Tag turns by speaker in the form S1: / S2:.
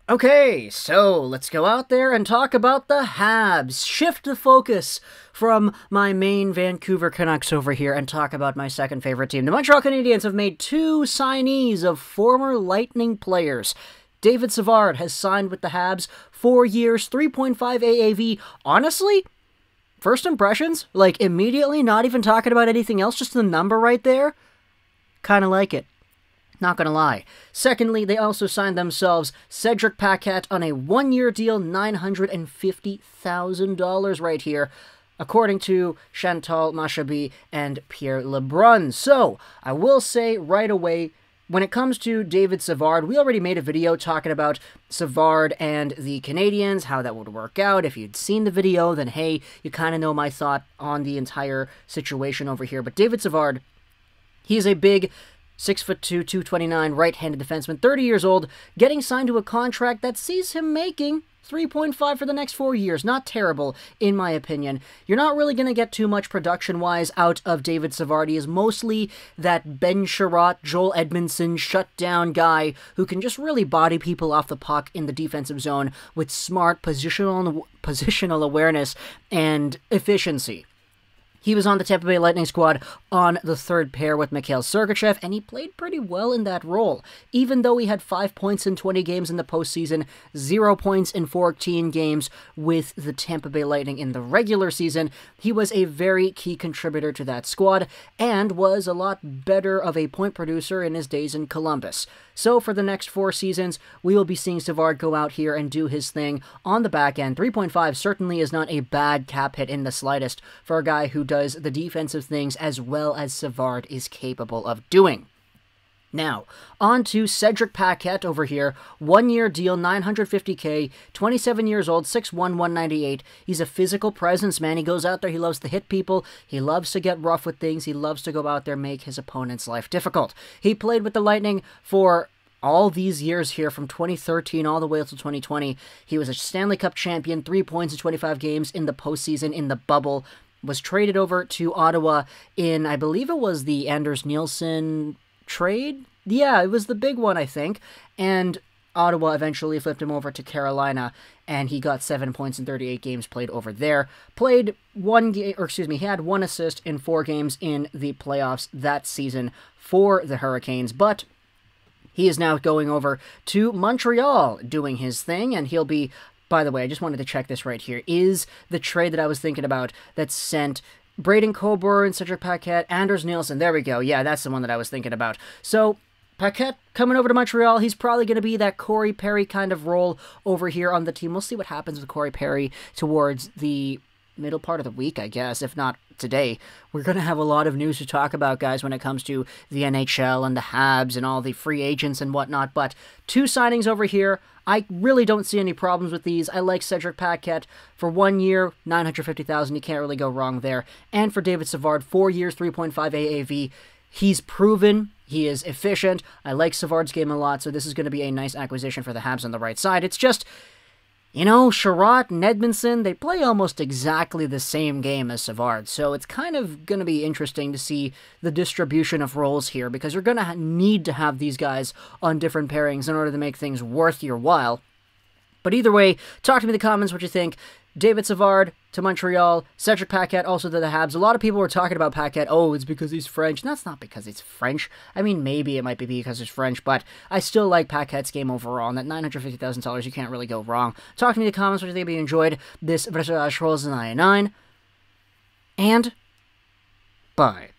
S1: Okay, so let's go out there and talk about the Habs. Shift the focus from my main Vancouver Canucks over here and talk about my second favorite team. The Montreal Canadiens have made two signees of former Lightning players. David Savard has signed with the Habs, 4 years, 3.5 AAV. Honestly, first impressions, like immediately, not even talking about anything else, just the number right there, kind of like it. Not gonna lie. Secondly, they also signed themselves Cedric Paquette on a 1-year deal, $950,000 right here, according to Chantal Machabi and Pierre Lebrun. So, I will say right away, when it comes to David Savard, we already made a video talking about Savard and the Canadiens, how that would work out. If you'd seen the video, then hey, you kind of know my thought on the entire situation over here. But David Savard, he is a big 6'2", 229 right-handed defenseman, 30 years old, getting signed to a contract that sees him making $3.5 for the next 4 years. Not terrible, in my opinion. You're not really going to get too much production-wise out of David Savard. He is mostly that Ben Sherratt, Joel Edvinsson shutdown guy who can just really body people off the puck in the defensive zone with smart positional awareness and efficiency. He was on the Tampa Bay Lightning squad on the third pair with Mikhail Sergachev, and he played pretty well in that role. Even though he had 5 points in 20 games in the postseason, 0 points in 14 games with the Tampa Bay Lightning in the regular season, he was a very key contributor to that squad, and was a lot better of a point producer in his days in Columbus. So for the next 4 seasons, we will be seeing Savard go out here and do his thing on the back end. 3.5 certainly is not a bad cap hit in the slightest for a guy who does the defensive things as well as Savard is capable of doing. Now, on to Cedric Paquette over here. 1-year deal, $950K, 27 years old, 6'1", 198. He's a physical presence, man. He goes out there, he loves to hit people, he loves to get rough with things, he loves to go out there and make his opponent's life difficult. He played with the Lightning for all these years here, from 2013 all the way until 2020. He was a Stanley Cup champion, 3 points in 25 games in the postseason, in the bubble. Was traded over to Ottawa in, I believe it was the Anders Nielsen trade? Yeah, it was the big one, I think. And Ottawa eventually flipped him over to Carolina, and he got 7 points in 38 games played over there. Played one game, or excuse me, he had 1 assist in 4 games in the playoffs that season for the Hurricanes, but he is now going over to Montreal doing his thing, and he'll be... By the way, I just wanted to check this right here. Is the trade that I was thinking about that sent Braden Coburn, Cedric Paquette, Anders Nielsen? There we go. Yeah, that's the one that I was thinking about. So, Paquette coming over to Montreal. He's probably going to be that Corey Perry kind of role over here on the team. We'll see what happens with Corey Perry towards the middle part of the week, I guess, if not today. We're going to have a lot of news to talk about, guys, when it comes to the NHL and the Habs and all the free agents and whatnot, but 2 signings over here. I really don't see any problems with these. I like Cedric Paquette for 1 year, $950,000. You can't really go wrong there. And for David Savard, 4 years, 3.5 AAV. He's proven. He is efficient. I like Savard's game a lot, so this is going to be a nice acquisition for the Habs on the right side. It's just, you know, Sherratt and Edvinsson, they play almost exactly the same game as Savard, so it's kind of going to be interesting to see the distribution of roles here, because you're going to need to have these guys on different pairings in order to make things worth your while. But either way, talk to me in the comments what you think. David Savard to Montreal, Cedric Paquette also to the Habs. A lot of people were talking about Paquette. Oh, it's because he's French. That's not because he's French. I mean, maybe it might be because he's French, but I still like Paquette's game overall. And that $950,000, you can't really go wrong. Talk to me in the comments what you think. If you enjoyed this Vreshaj Rolls 99. And bye.